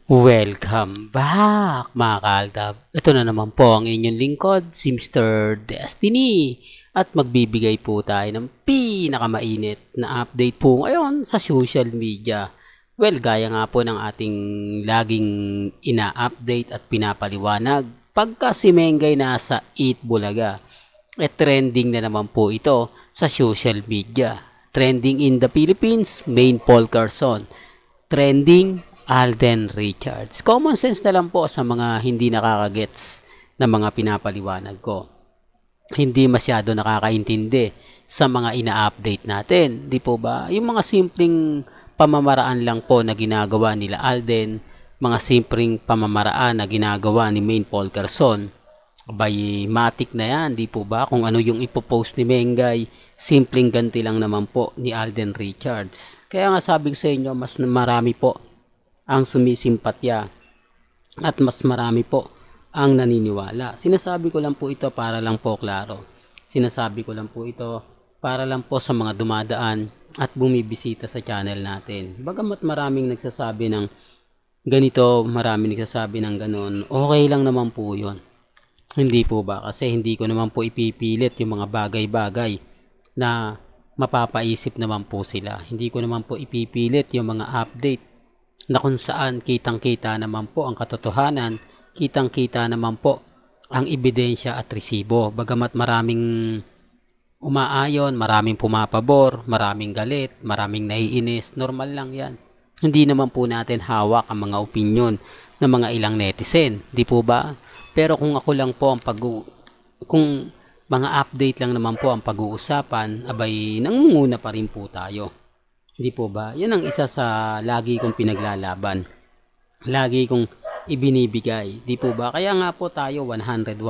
Welcome back mga kaaldab. Ito na naman po ang inyong lingkod, si Mr. Destiny. At magbibigay po tayo ng pinakamainit na update po ngayon sa social media. Well, gaya nga po ng ating laging ina-update at pinapaliwanag. Pagka si Mengay nasa Eat Bulaga, trending na naman po ito sa social media. Trending in the Philippines, main Paul Carson. Trending Alden Richards. Common sense na lang po sa mga hindi nakakagets na mga pinapaliwanag ko. Hindi masyado nakakaintindi sa mga ina-update natin. Di po ba? Yung mga simpleng pamamaraan lang po na ginagawa nila Alden, mga simpleng pamamaraan na ginagawa ni Main Paul Carson, by matic na yan, di po ba? Kung ano yung ipopost ni Mengay, simpleng ganti lang naman po ni Alden Richards. Kaya nga sabi sa inyo, mas marami po ang sumisimpatya at mas marami po ang naniniwala. Sinasabi ko lang po ito para lang po klaro. Sinasabi ko lang po ito para lang po sa mga dumadaan at bumibisita sa channel natin. Bagamat maraming nagsasabi ng ganito, maraming nagsasabi ng ganon, okay lang naman po yun. Hindi po ba? Kasi hindi ko naman po ipipilit yung mga bagay-bagay na mapapaisip naman po sila. Hindi ko naman po ipipilit yung mga update na kung saan kitang-kita naman po ang katotohanan, kitang-kita naman po ang ebidensya at resibo. Bagamat maraming umaayon, maraming pumapabor, maraming galit, maraming naiinis, normal lang yan. Hindi naman po natin hawak ang mga opinyon ng mga ilang netizen, di po ba? Pero kung ako lang po ang kung mga update lang naman po ang pag-uusapan, abay nangunguna pa rin po tayo. Hindi po ba? Yan ang isa sa lagi kong pinaglalaban. Lagi kong ibinibigay. Di po ba? Kaya nga po tayo 101%.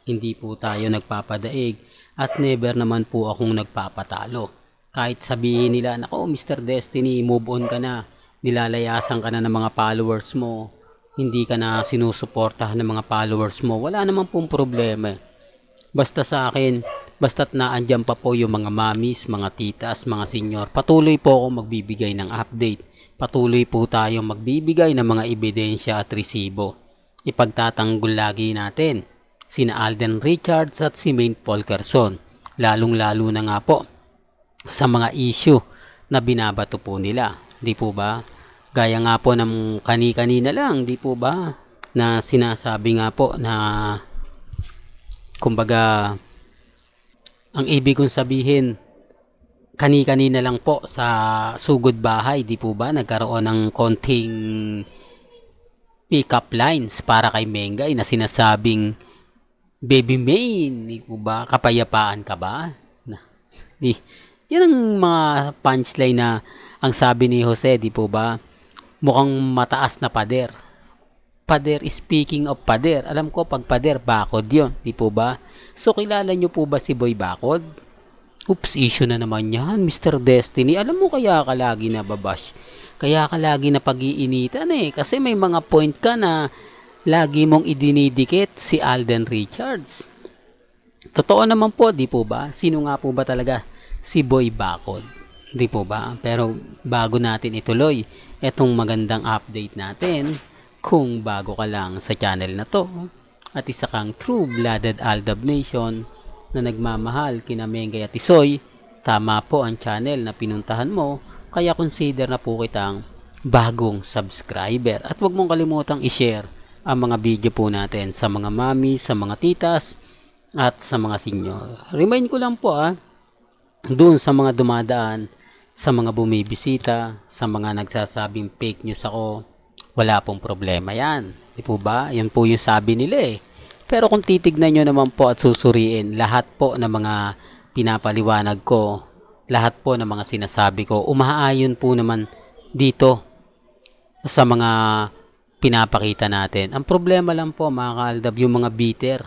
Hindi po tayo nagpapadaig at never naman po akong nagpapatalo. Kahit sabihin nila, nako Mr. Destiny, move on ka na. Nilalayasan ka na ng mga followers mo. Hindi ka na sinusuportahan ng mga followers mo. Wala naman pong problema. Basta sa akin, basta't naandyan pa po yung mga mamis, mga titas, mga senyor, patuloy po ako magbibigay ng update. Patuloy po tayo magbibigay ng mga ebidensya at resibo. Ipagtatanggol lagi natin sina Alden Richards at si Main Paul Carson. Lalong-lalo na nga po sa mga issue na binabato po nila. Di po ba? Gaya nga po ng kani-kanina lang, di po ba? Na sinasabi nga po na kumbaga ang ibig kong sabihin, kani-kanina lang po sa sugod bahay, di po ba, nagkaroon ng konting pick-up lines para kay Mengay na sinasabing, Baby Main, di po ba, kapayapaan ka ba? Yan ang mga punchline na ang sabi ni Jose, di po ba, mukhang mataas na pader. Pader, speaking of pader, alam ko pag pader, bakod yun, di po ba? So, kilala nyo po ba si Boy Bakod? Oops, issue na naman yan, Mr. Destiny. Alam mo kaya ka lagi nababash? Kaya ka lagi na pag-iinitan kasi may mga point ka na lagi mong idinidikit si Alden Richards. Totoo naman po, di po ba? Sino nga po ba talaga si Boy Bakod? Di po ba? Pero bago natin ituloy etong magandang update natin, kung bago ka lang sa channel na to at isa kang true-blooded Aldab Nation na nagmamahal kina Mengay at Isoy, tama po ang channel na pinuntahan mo, kaya consider na po kitang bagong subscriber. At huwag mong kalimutang i-share ang mga video po natin sa mga mami, sa mga titas at sa mga senior. Remind ko lang po doon sa mga dumadaan, sa mga bumibisita, sa mga nagsasabing fake news ako, wala pong problema yan. Di po ba? Yan po yung sabi nila Pero kung titignan nyo naman po at susuriin, lahat po ng mga pinapaliwanag ko, lahat po ng mga sinasabi ko, umaayon po naman dito sa mga pinapakita natin. Ang problema lang po mga kaaldab, yung mga bitter.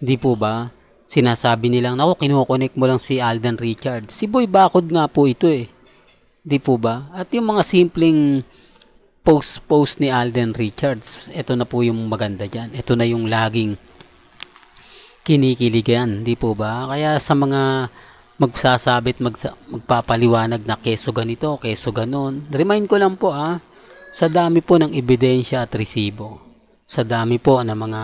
Di po ba? Sinasabi nilang, naku, kinukonek mo lang si Alden Richards. Si Boy Bakod nga po ito Di po ba? At yung mga simpleng post ni Alden Richards, ito na po yung maganda dyan. Ito na yung laging kinikiligan, di po ba? Kaya sa mga magsasabit, magpapaliwanag na keso ganito, keso ganon, remind ko lang po Sa dami po ng ebidensya at resibo, sa dami po ng mga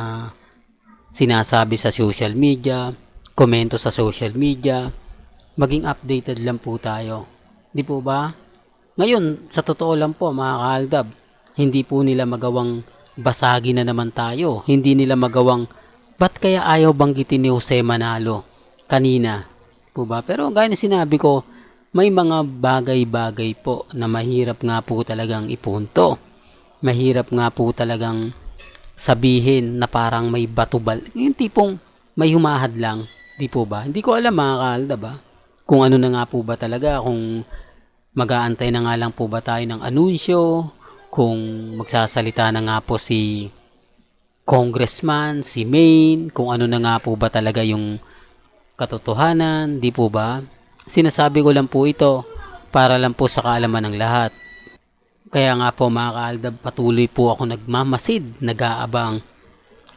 sinasabi sa social media, komento sa social media, maging updated lang po tayo. Di po ba? Ngayon, sa totoo lang po mga kaaldab, hindi po nila magawang basagin na naman tayo. Hindi nila magawang, ba't kaya ayaw banggitin ni Jose Manalo kanina? Po ba? Pero gaya na sinabi ko, may mga bagay-bagay po na mahirap nga po talagang ipunto. Mahirap nga po talagang sabihin na parang may batubal. Yung tipong may humahad lang. Di po ba? Hindi ko alam mga kaaldab ba? Kung ano na nga po ba talaga, kung mag-aantay na nga lang po ba tayo ng anunsyo, kung magsasalita na nga po si congressman, si Maine, kung ano na nga po ba talaga yung katotohanan, di po ba? Sinasabi ko lang po ito para lang po sa kaalaman ng lahat. Kaya nga po mga kaaldab, patuloy po ako nagmamasid, nag-aabang,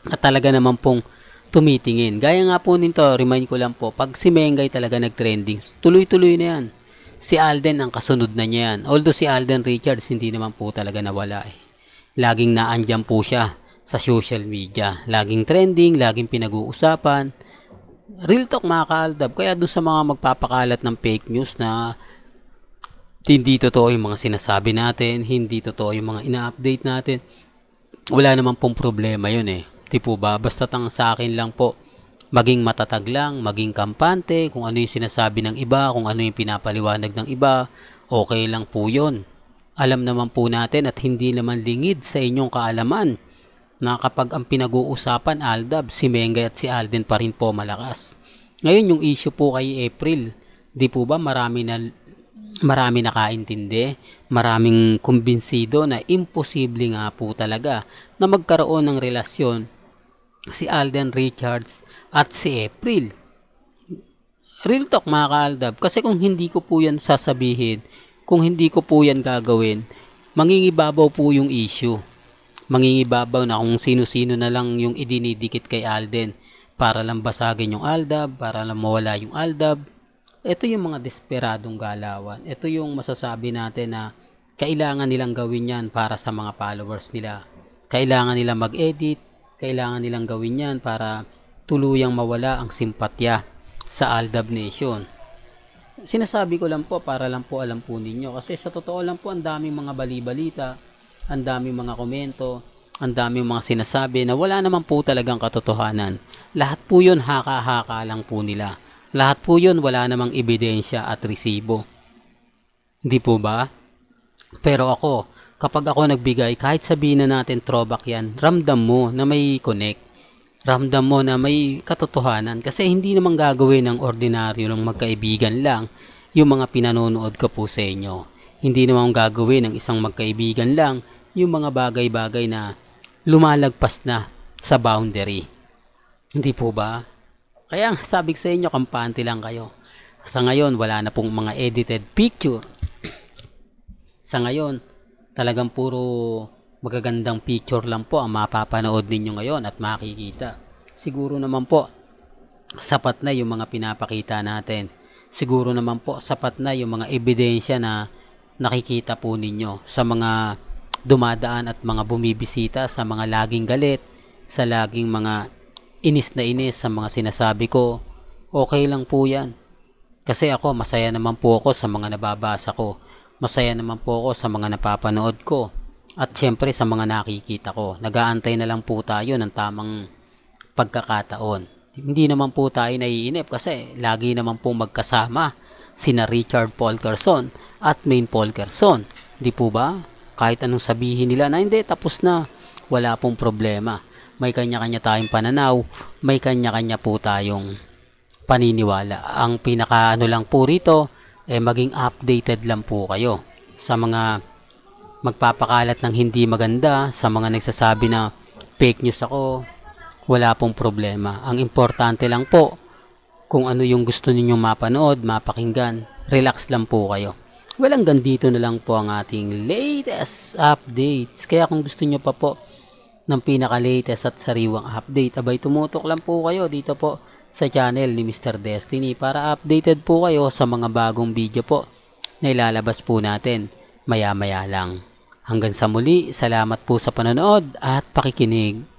at talaga naman pong tumitingin. Gaya nga po nito, remind ko lang po, pag si Mengay talaga nag-trending, tuloy-tuloy na yan. Si Alden ang kasunod na niya yan. Although si Alden Richards hindi naman po talaga nawala eh. Laging naandyan po siya sa social media. Laging trending, laging pinag-uusapan. Real talk mga kaaldab. Kaya doon sa mga magpapakalat ng fake news na hindi totoo yung mga sinasabi natin, hindi totoo yung mga ina-update natin, wala naman pong problema yun eh. Di po ba? Basta sa akin lang po, maging matatag lang, maging kampante, kung ano yung sinasabi ng iba, kung ano yung pinapaliwanag ng iba, okay lang po yun. Alam naman po natin at hindi naman lingid sa inyong kaalaman na kapag ang pinag-uusapan Aldab, si Mengay at si Alden pa rin po malakas. Ngayon yung issue po kay April, di po ba marami nakaintindi, maraming kumbinsido na imposible nga po talaga na magkaroon ng relasyon si Alden Richards at si April. Real talk mga kaaldab, kasi kung hindi ko po yan sasabihin, kung hindi ko po yan gagawin, mangingibabaw po yung issue. Mangingibabaw na kung sino-sino na lang yung idinidikit kay Alden para lang basagin yung Aldab, para lang mawala yung Aldab. Ito yung mga desperadong galawan. Ito yung masasabi natin na kailangan nilang gawin yan para sa mga followers nila. Kailangan nilang mag-edit, kailangan nilang gawin yan para tuluyang mawala ang simpatya sa Aldab Nation. Sinasabi ko lang po para lang po alam po ninyo, kasi sa totoo lang po ang daming mga bali-balita, ang daming mga komento, ang daming mga sinasabi na wala naman po talagang katotohanan. Lahat po yun haka-haka lang po nila. Lahat po yun wala namang ebidensya at resibo. Hindi po ba? Pero ako, kapag ako nagbigay, kahit sabihin na natin throwback yan, ramdam mo na may connect. Ramdam mo na may katotohanan. Kasi hindi naman gagawin ng ordinaryo ng magkaibigan lang yung mga pinanonood ko po sa inyo. Hindi naman gagawin ng isang magkaibigan lang yung mga bagay-bagay na lumalagpas na sa boundary. Hindi po ba? Kaya sabi ko sa inyo, kampante lang kayo. Sa ngayon, wala na pong mga edited picture. Sa ngayon, talagang puro magagandang picture lang po ang mapapanood ninyo ngayon at makikita. Siguro naman po, sapat na yung mga pinapakita natin. Siguro naman po, sapat na yung mga ebidensya na nakikita po ninyo sa mga dumadaan at mga bumibisita, sa mga laging galit, sa laging mga inis na inis sa mga sinasabi ko. Okay lang po yan. Kasi ako, masaya naman po ako sa mga nababasa ko. Masaya naman po ako sa mga napapanood ko. At syempre sa mga nakikita ko. Nag-aantay na lang po tayo ng tamang pagkakataon. Hindi naman po tayo naiinip kasi lagi naman po magkasama sina Richard Polkerson at Maine Polkerson. Di po ba? Kahit anong sabihin nila na hindi, tapos na. Wala pong problema. May kanya-kanya tayong pananaw, may kanya-kanya po tayong paniniwala. Ang pinaka lang po rito, maging updated lang po kayo sa mga magpapakalat ng hindi maganda, sa mga nagsasabi na fake news ako, wala pong problema. Ang importante lang po, kung ano yung gusto ninyong mapanood, mapakinggan, relax lang po kayo. Well, hanggang dito na lang po ang ating latest updates. Kaya kung gusto nyo pa po ng pinaka-latest at sariwang update, abay tumutok lang po kayo dito po sa channel ni Mr. Destiny para updated po kayo sa mga bagong video po na ilalabas po natin maya-maya lang. Hanggang sa muli, salamat po sa panonood at pakikinig.